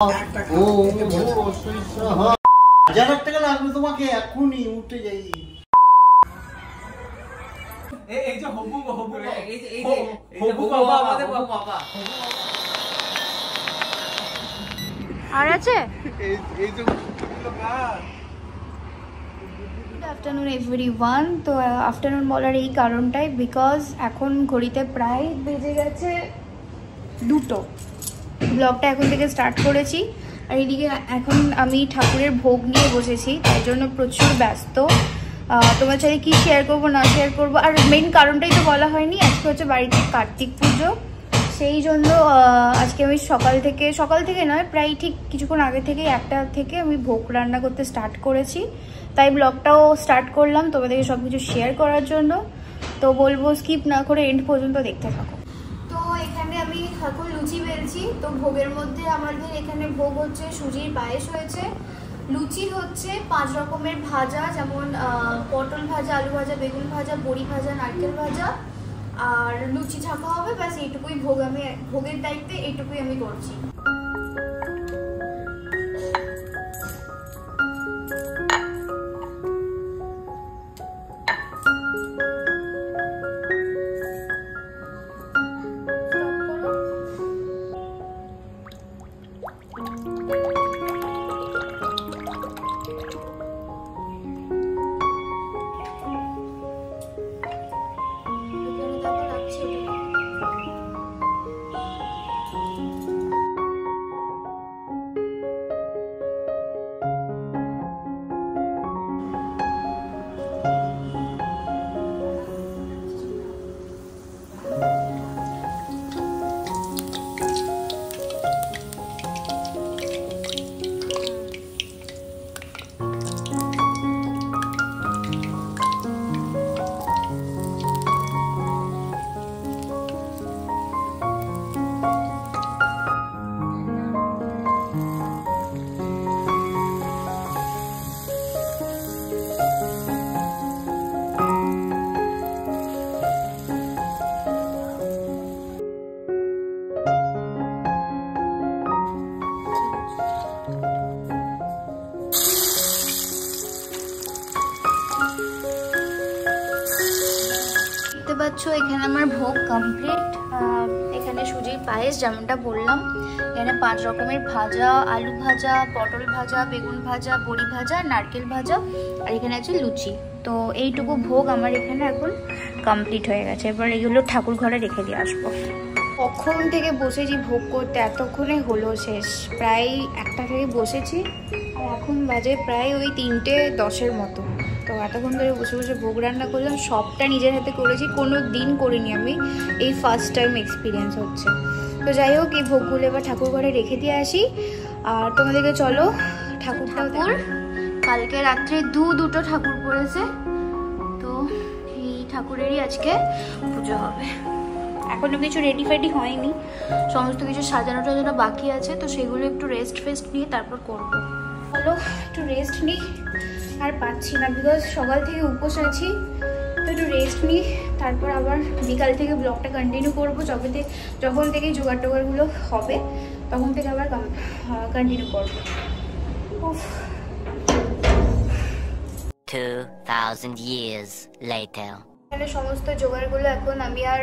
হাজার টাকা লাগবে তোমাকে এখনই উঠে যাই। আর আছে আফটারনুন এভরিওয়ান। তো আফটারনুন বলার এই কারণটাই বিকজ এখন ঘড়িতে প্রায় বেজে গেছে 2টো। ব্লগটা এখন থেকে স্টার্ট করেছি আর এদিকে এখন আমি ঠাকুরের ভোগ নিয়ে বসেছি, তাই জন্য প্রচুর ব্যস্ত। তোমার সাথে কী শেয়ার করবো না শেয়ার করবো, আর মেইন কারণটাই তো বলা হয়নি। আজকে হচ্ছে বাড়িতে কার্তিক পুজো, সেই জন্য আজকে আমি সকাল থেকে নয়, প্রায় ঠিক কিছুক্ষণ আগে থেকে 1টা থেকে আমি ভোগ রান্না করতে স্টার্ট করেছি। তাই ব্লগটাও স্টার্ট করলাম তোমাদেরকে সব কিছু শেয়ার করার জন্য। তো বলবো স্কিপ না করে এন্ড পর্যন্ত দেখতে থাকো। তো এখানে আমি ঠাকুর লুচি বেলছি। তো ভোগের মধ্যে আমাদের এখানে ভোগ হচ্ছে সুজির পায়েস হয়েছে, লুচি হচ্ছে 5 রকমের ভাজা, যেমন পটল ভাজা, আলু ভাজা, বেগুন ভাজা, বড়ি ভাজা, নারকেল ভাজা, আর লুচি ছাকা হবে। ব্যাস এইটুকুই ভোগ, আমি ভোগের দায়িত্বে এইটুকুই আমি করছি। এখানে আমার ভোগ কমপ্লিট। এখানে সুজির পায়েস যেমনটা বললাম, এখানে 5 রকমের ভাজা, আলু ভাজা, পটল ভাজা, বেগুন ভাজা, বড়ি ভাজা, নারকেল ভাজা, আর এখানে আছে লুচি। তো এইটুকু ভোগ আমার এখানে এখন কমপ্লিট হয়ে গেছে। এবার এগুলো ঠাকুর ঘরে রেখে দিয়ে আসবো। কখন থেকে বসেছি ভোগ করতে, এতক্ষণে হলো শেষ। প্রায় 1টা থেকে বসেছি আর এখন বাজে প্রায় ওই 3:10 মতো। তো এতক্ষণ ধরে বসে বসে ভোগ রান্না করলাম, সবটা নিজের হাতে করেছি, কোনো দিন করিনি আমি, এই ফার্স্ট টাইম এক্সপিরিয়েন্স হচ্ছে। তো যাই হোক, এই ভোগগুলো এবার ঠাকুর ঘরে রেখে দিয়ে আসি। আর তোমাদেরকে চলো ঠাকুর কালকে রাত্রে দুটো ঠাকুর পড়েছে, তো এই ঠাকুরেরই আজকে পুজো হবে। এখনো কিছু রেডি ফেডি হয়নি, সমস্ত কিছু সাজানো টাজানো বাকি আছে। তো সেগুলো একটু রেস্ট নিয়ে তারপর করবো। চলো একটু রেস্ট নিই, আর পাচ্ছি না বিকজ সকাল থেকে উপোস আছি। তো একটু রেস্ট নিই, তারপর আবার বিকাল থেকে ব্লগটা কন্টিনিউ করবো। যখন থেকে জোগাড় টোগাড়গুলো হবে তখন থেকে আবার কন্টিনিউ করবো। 2000 years later. এখানে সমস্ত জোগাড়গুলো এখন আমি আর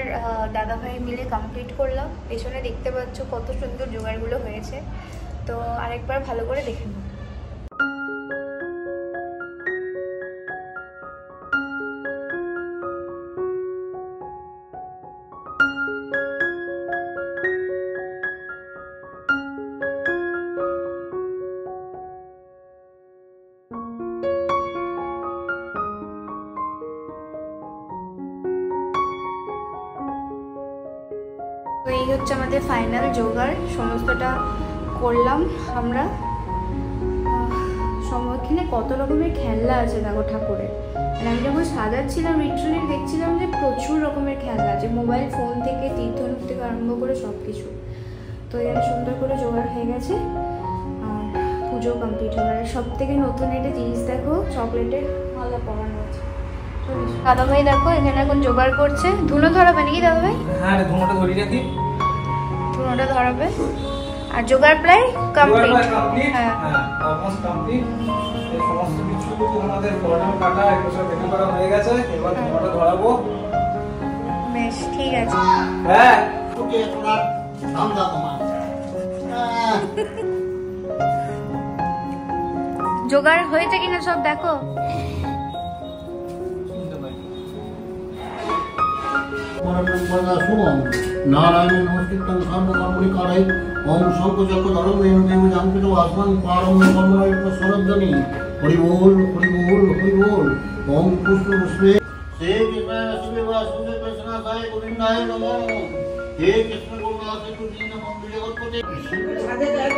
দাদা ভাই মিলে কমপ্লিট করলাম। পেছনে দেখতে পাচ্ছ কত সুন্দর জোগাড়গুলো হয়েছে। তো আরেকবার ভালো করে দেখে নিই। তো এই হচ্ছে আমাদের ফাইনাল জোগাড়, সমস্তটা করলাম আমরা। এখানে কত রকমের খেলনা আছে দেখো ঠাকুরের। মানে আমি যখন সাজাচ্ছিলাম লিটারালি দেখছিলাম যে প্রচুর রকমের খেলনা আছে, মোবাইল ফোন থেকে তীর্থনুক থেকে আরম্ভ করে সব কিছু। তো এখানে সুন্দর করে জোগাড় হয়ে গেছে আর পুজো কমপ্লিট হয়ে গেছে। সব থেকে নতুন একটা জিনিস দেখো, চকলেটের মালা পরানো আছে। দাদা ভাই দেখো এখানে এখন জোগাড় করছে। ধুনো ধরাবে নাকি দাদা ভাই? হ্যাঁ ধুনোটা ধরিয়ে রাখি, ধুনোটা ধরাবে। আর জোগাড় প্রায় কমপ্লিট। হ্যাঁ অলমোস্ট কমপ্লিট। এই সমস্ত কিছু আমাদের গরম কাটা এগুলো সব রেডি করা হয়ে গেছে। এবার ধোঁয়াটা ধরাবো। বেশ ঠিক আছে। হ্যাঁ ওকে তোরা ঠান্ডা তোমার জোগাড় হয়েছে কিনা সব দেখো। नारायण नमस्कृतं सर्वकर्मणि ओम शंखचक्र धरम वेणुदेव जांकितो आसमान पारम कर्मणि प्रसन्नदनि हरि बोल हरि बोल हरि बोल ओम पुष्प पुष्पे हे कृष्ण शिव वासुदेव कृष्ण साई गोविंदाय नमो हे कृष्ण गोविंदाय तुझी नमो जगतपते साधे जाय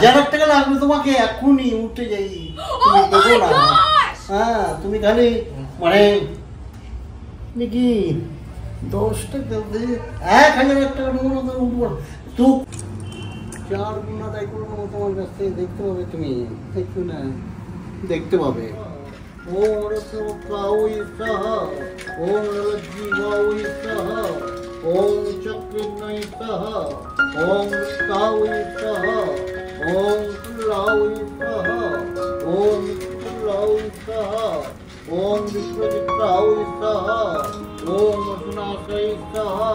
জানার থেকে লাগবে তোমাকে এখনই উঠে যাই তুমি দেবো না। হ্যাঁ তুমি খালি মানে নাকি 10 টাকা 1000 টাকা মতো উঠবো তো 4 গুণা তাই করবো তোমার কাছ থেকে দেখতে পাবে তুমি দেখছো না দেখতে পাবে। ওম রসকাউই সাহা ওম রজ্জিবাউই সাহা ওম চক্রিন্নই সাহা ओम काउई साहा ओम कुल्लाउई साहा ओम कुल्लाउई साहा ओम विश्वजित्राउई साहा ओम सुनासई साहा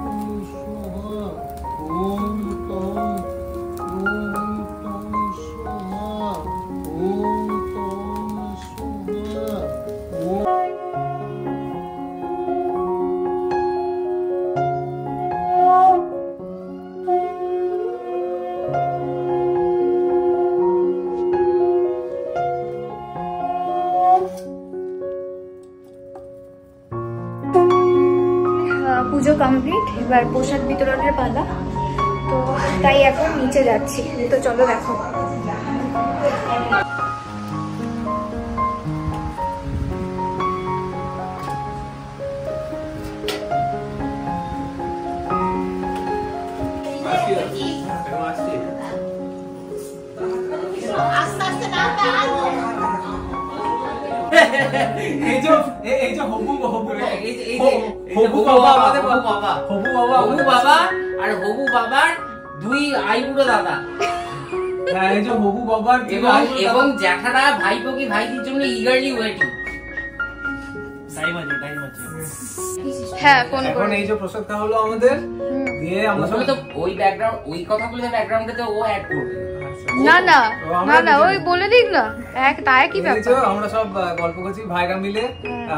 ओम स्वाहा ओम तम स्वाहा ओम तम स्वाहा ओम পুজো কমপ্লিট, এবার প্রসাদ বিতরণের পালা। তো তাই এখন নিচে যাচ্ছি, তো চলো দেখো। হবু বাবার দুই আইবুড়ো দাদা এবং জ্যাঠারা ভাইপো কি ভাইটির জন্য ইগারলি ওয়েটিং। হ্যাঁ ফোন এখন এই যে প্রসাদ খাওয়া হলো আমাদের দিয়ে আমরা সব তো ওই ব্যাকগ্রাউন্ড ওই কথাগুলো ব্যাকগ্রাউন্ডে তো ও অ্যাড করবে। না না না না ওই বলে দিক না এক তাই কি ব্যাপার। আমরা সব গল্প করছি ভাইরা মিলে।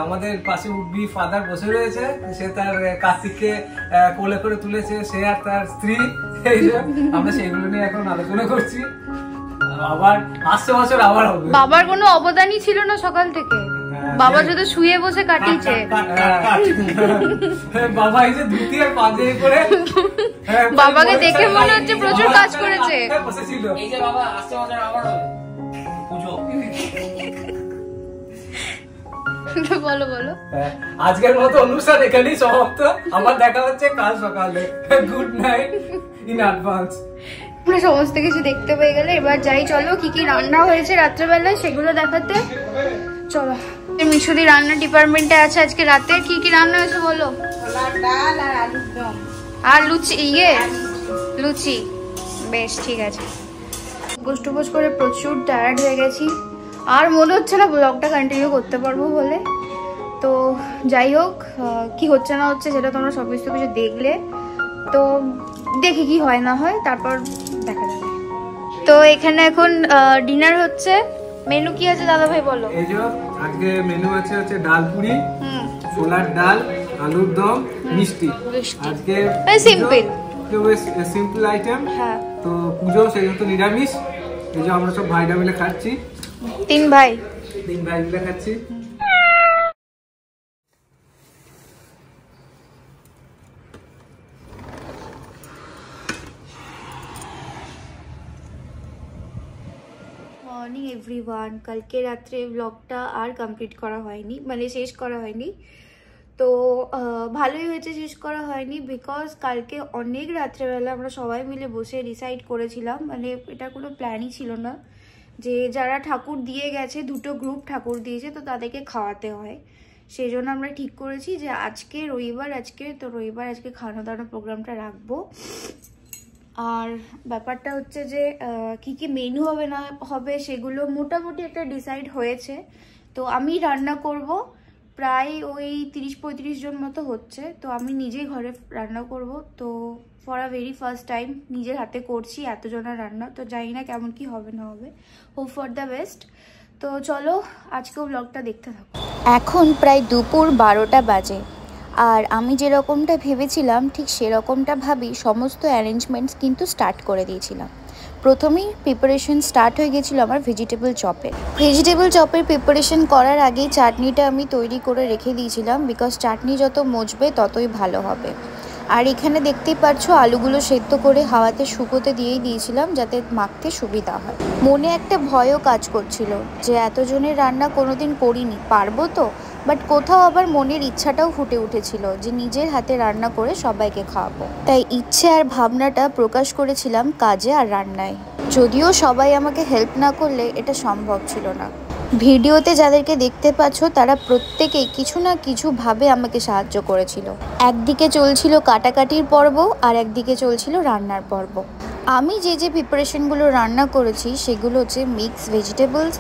আমাদের পাশে উডবি ফাদার বসে রয়েছে, সে তার কার্তিককে কোলে করে তুলেছে, সে আর তার স্ত্রী। আমরা সেগুলো নিয়ে এখন আলোচনা করছি। আবার আসছে বছর আবার হবে। বাবার কোনো অবদানই ছিল না সকাল থেকে, বাবা শুধু শুয়ে বসে কাটিয়েছে। বাবা এই যে ধুতি আর পাঞ্জাবি পরে বাবাকে দেখে মনে হচ্ছে প্রচুর কাজ করেছে। এই যে বাবা আসছে বছর আবার হবে পুজো। বলো বলো। আজকের মতো অনুষ্ঠান এখানেই সমাপ্ত। আবার দেখা হচ্ছে কাল সকালে। Good night in advance. আমরা সমস্ত কিছু দেখতে পেয়ে গেলে এবার যাই, চলো কি কি রান্না হয়েছে রাত্রেবেলায় সেগুলো দেখাতে। চলো মিশুদি রান্না ডিপার্টমেন্টে আছে। আজকে রাতে কি কি রান্না হয়েছে বলো। ডাল আর আলুর দম আর লুচি লুচি। বেশ ঠিক আছে। গোষ্ঠবোজ করে প্রচুর টায়ার্ড হয়ে গেছি, আর মনে হচ্ছে না ব্লগটা কন্টিনিউ করতে পারবো বলে। তো যাই হোক, কি হচ্ছে না হচ্ছে সেটা তোমরা সব কিছু দেখলে, তো দেখি কি হয় না হয় তারপর দেখা যাবে। তো এখানে এখন ডিনার হচ্ছে। মেনু কি আছে দাদা ভাই বলো। এই যে আজকে মেনু আছে হচ্ছে ডাল পুরি, ছোলার ডাল, আলুর দম, মিষ্টি। আজকে সিম্পল আইটেম। হ্যাঁ তো পুজো সেহেতু নিরামিষ। এই যে আমরা সব ভাইরা মিলে খাচ্ছি। তিন ভাই মিলে খাচ্ছি। Morning everyone. কালকে রাত্রে ব্লগটা আর কমপ্লিট করা হয়নি, মানে শেষ করা হয়নি। তো ভালোই হয়েছে শেষ করা হয়নি, বিকজ কালকে অনেক রাত্রেবেলা আমরা সবাই মিলে বসে ডিসাইড করেছিলাম, মানে এটা কোনো প্ল্যানই ছিল না, যে যারা ঠাকুর দিয়ে গেছে, দুটো গ্রুপ ঠাকুর দিয়েছে, তো তাদেরকে খাওয়াতে হয়। সেই জন্য আমরা ঠিক করেছি যে আজকে রবিবার, আজকে খাওয়া দাওয়ার প্রোগ্রামটা রাখবো। আর ব্যাপারটা হচ্ছে যে কি কি মেনু হবে না হবে সেগুলো মোটামুটি একটা ডিসাইড হয়েছে। তো আমি রান্না করব, প্রায় ওই 30-35 জন মতো হচ্ছে। তো আমি নিজেই ঘরে রান্না করব। তো for a very first time নিজের হাতে করছি এতজনের রান্না। তো জানি না কেমন কি হবে না হবে, হোপ ফর দ্য বেস্ট। তো চলো আজকেও ব্লগটা দেখতে থাকো। এখন প্রায় দুপুর 12টা বাজে, আর আমি যেরকমটা ভেবেছিলাম ঠিক সেরকমটা ভাবি সমস্ত অ্যারেঞ্জমেন্টস কিন্তু স্টার্ট করে দিয়েছিলাম। প্রথমেই প্রিপারেশন স্টার্ট হয়ে গেছিলো আমার ভেজিটেবল চপের প্রিপারেশন করার আগেই চাটনিটা আমি তৈরি করে রেখে দিয়েছিলাম, বিকজ চাটনি যত মজবে ততই ভালো হবে। আর এখানে দেখতেই পাচ্ছ আলুগুলো সেদ্ধ করে হাওয়াতে শুকোতে দিয়েই দিয়েছিলাম যাতে মাখতে সুবিধা হয়। মনে একটা ভয়ও কাজ করছিল যে এতজনের রান্না কোনোদিন করিনি, পারবো তো? বাট কোথাও আবার মনের ইচ্ছাটাও ফুটে উঠেছিল যে নিজের হাতে রান্না করে সবাইকে খাওয়াবো। তাই ইচ্ছে আর ভাবনাটা প্রকাশ করেছিলাম কাজে আর রান্নায়। যদিও সবাই আমাকে হেল্প না করলে এটা সম্ভব ছিল না। ভিডিওতে যাদেরকে দেখতে পাচ্ছ তারা প্রত্যেকেই কিছু না কিছু ভাবে আমাকে সাহায্য করেছিল। একদিকে চলছিল কাটাকাটির পর্ব আর একদিকে চলছিল রান্নার পর্ব। আমি যে প্রিপারেশনগুলো রান্না করেছি সেগুলো হচ্ছে মিক্স ভেজিটেবলস,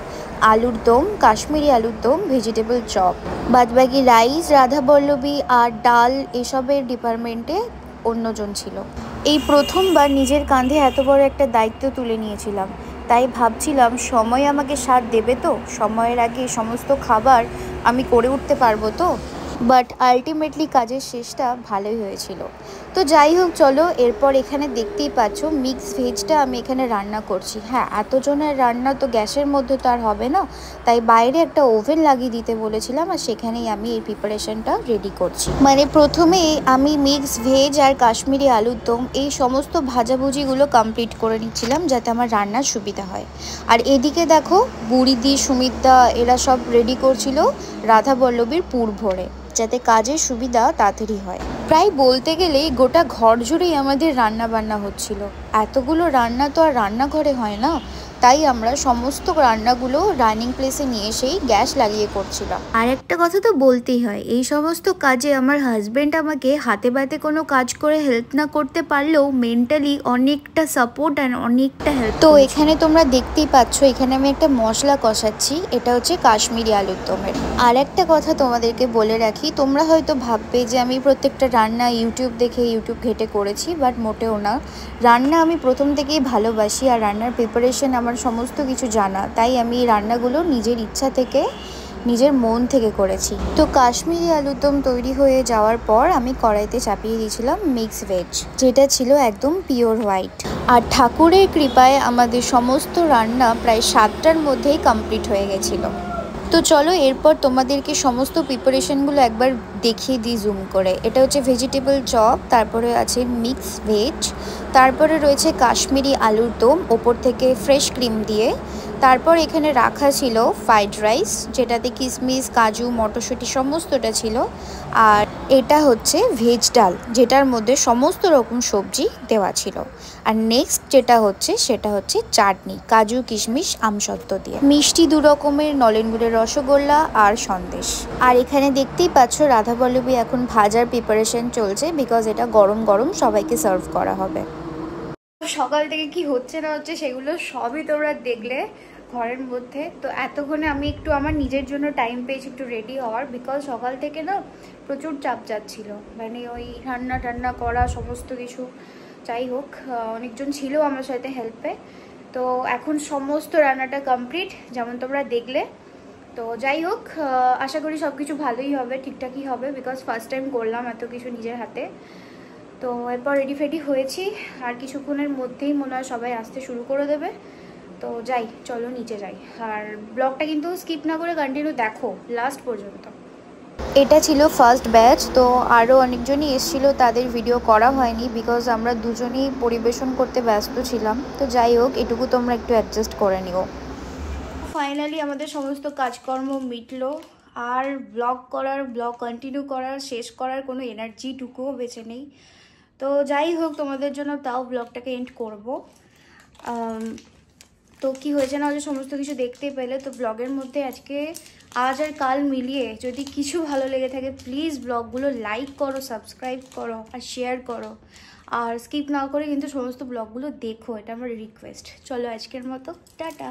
আলুর দম, কাশ্মীরি আলুর দম, ভেজিটেবল চপ। বাদবাকি রাইস, রাধাবল্লভী আর ডাল এসবের ডিপার্টমেন্টে অন্যজন ছিল। এই প্রথমবার নিজের কাঁধে এত বড় একটা দায়িত্ব তুলে নিয়েছিলাম, তাই ভাবছিলাম সময় আমাকে সাথ দেবে তো, সময়ের আগে সমস্ত খাবার আমি করে উঠতে পারবো তো। বাট আলটিমেটলি কাজের শেষটা ভালোই হয়েছিল। তো যাই হোক চলো, এরপর এখানে দেখতেই পাচ্ছ মিক্স ভেজটা আমি এখানে রান্না করছি। হ্যাঁ, এতজনের রান্না তো গ্যাসের মধ্যে তো আর হবে না, তাই বাইরে একটা ওভেন লাগিয়ে দিতে বলেছিলাম, আর সেখানেই আমি এই প্রিপারেশনটা রেডি করছি। মানে প্রথমে আমি মিক্স ভেজ আর কাশ্মীরি আলুর দম এই সমস্ত ভাজাভুজিগুলো কমপ্লিট করে নিচ্ছিলাম যাতে আমার রান্নার সুবিধা হয়। আর এদিকে দেখো বুড়িদি, সুমিতদা এরা সব রেডি করছিল রাধাবল্লভীর পুর ভরে, যাতে কাজের সুবিধা তাড়াতাড়ি হয়। প্রায় বলতে গেলে গোটা ঘর জুড়েই আমাদের রান্না বান্না হচ্ছিল। এতগুলো রান্না তো আর রান্নাঘরে হয় না, তাই আমরা সমস্ত রান্নাগুলো ডাইনিং প্লেসে নিয়ে এসেই গ্যাস লাগিয়ে করছিলাম। আর একটা কথা তো বলতেই হয়, এই সমস্ত কাজে আমার হাজব্যান্ড আমাকে হাতে বাতে কোনো কাজ করে হেল্প না করতে পারলেও মেন্টালি অনেকটা সাপোর্ট অ্যান্ড অনেকটা হেল্প। তো এখানে তোমরা দেখতেই পাচ্ছ এখানে আমি একটা মশলা কষাচ্ছি, এটা হচ্ছে কাশ্মীরি আলুর দমের। আর একটা কথা তোমাদেরকে বলে রাখি, তোমরা হয়তো ভাববে যে আমি প্রত্যেকটা রান্না ইউটিউব ঘেটে করেছি, বাট মোটেও না। রান্না আমি প্রথম থেকেই ভালোবাসি, আর রান্নার প্রিপারেশন আমার সমস্ত কিছু জানা, তাই আমি এই রান্নাগুলো নিজের ইচ্ছা থেকে নিজের মন থেকে করেছি। তো কাশ্মীরি আলুর দম তৈরি হয়ে যাওয়ার পর আমি কড়াইতে চাপিয়ে দিয়েছিলাম মিক্স ভেজ, যেটা ছিল একদম পিওর হোয়াইট। আর ঠাকুরের কৃপায় আমাদের সমস্ত রান্না প্রায় 7টার মধ্যেই কমপ্লিট হয়ে গেছিলো। তো চলো এরপর তোমাদেরকে সমস্ত প্রিপারেশনগুলো একবার দেখিয়ে দিই জুম করে। এটা হচ্ছে ভেজিটেবল চপ, তারপরে আছে মিক্স ভেজ, তারপরে রয়েছে কাশ্মীরি আলুর দম ওপর থেকে ফ্রেশ ক্রিম দিয়ে, তারপর এখানে রাখা ছিল ফ্রাইড রাইস যেটাতে কিশমিশ, কাজু, মটরশুঁটি সমস্তটা ছিল, আর এটা হচ্ছে ভেজ ডাল যেটার মধ্যে সমস্ত রকম সবজি দেওয়া ছিল। আর নেক্সট যেটা হচ্ছে সেটা হচ্ছে চাটনি, কাজু, কিশমিশ, আমসত্ত্ব দিয়ে, মিষ্টি 2 রকমের, নলেন গুড়ের রসগোল্লা আর সন্দেশ। আর এখানে দেখতেই পাচ্ছ রাধাবল্লভী এখন ভাজার প্রিপারেশন চলছে, বিকজ এটা গরম গরম সবাইকে সার্ভ করা হবে। সকাল থেকে কি হচ্ছে না হচ্ছে সেগুলো সবই তোমরা দেখলে ঘরের মধ্যে। তো এতক্ষণে আমি একটু আমার নিজের জন্য টাইম পেয়েছি একটু রেডি হওয়ার, বিকজ সকাল থেকে না প্রচুর চাপ যাচ্ছিল, মানে ওই রান্না টান্না করা সমস্ত কিছু। যাই হোক, অনেকজন ছিল আমার সাথে হেল্পে। তো এখন সমস্ত রান্নাটা কমপ্লিট যেমন তোমরা দেখলে। তো যাই হোক, আশা করি সব কিছু ভালোই হবে, ঠিকঠাকই হবে, বিকজ ফার্স্ট টাইম করলাম এত কিছু নিজের হাতে। তো এরপর রেডি ফেডি হয়েছি, আর কিছুক্ষণের মধ্যেই মনে হয় সবাই আসতে শুরু করে দেবে। তো যাই, চলো নিচে যাই। আর ব্লগটা কিন্তু স্কিপ না করে কন্টিনিউ দেখো লাস্ট পর্যন্ত। এটা ছিল ফার্স্ট ব্যাচ, তো আরও অনেকজনই এসেছিলো, তাদের ভিডিও করা হয়নি বিকজ আমরা দুজনেই পরিবেশন করতে ব্যস্ত ছিলাম। তো যাই হোক, এটুকু তোমরা একটু অ্যাডজাস্ট করে নিও। ফাইনালি আমাদের সমস্ত কাজকর্ম মিটলো, আর ব্লগ কন্টিনিউ করার, শেষ করার কোনো এনার্জিটুকুও বেঁচে নেই। তো যাই হোক, তোমাদের জন্য তাও ব্লগটাকে এন্ড করব। তো কি হয়েছে না হয়েছে সমস্ত কিছু দেখতে পেলে। তো ব্লগের মধ্যে আজকে আজ আর কাল মিলিয়ে যদি কিছু ভালো লেগে থাকে প্লিজ ব্লগগুলো লাইক করো, সাবস্ক্রাইব করো আর শেয়ার করো, আর স্কিপ না করে কিন্তু সমস্ত ব্লগগুলো দেখো, এটা আমার রিকোয়েস্ট। চলো আজকের মতো টাটা।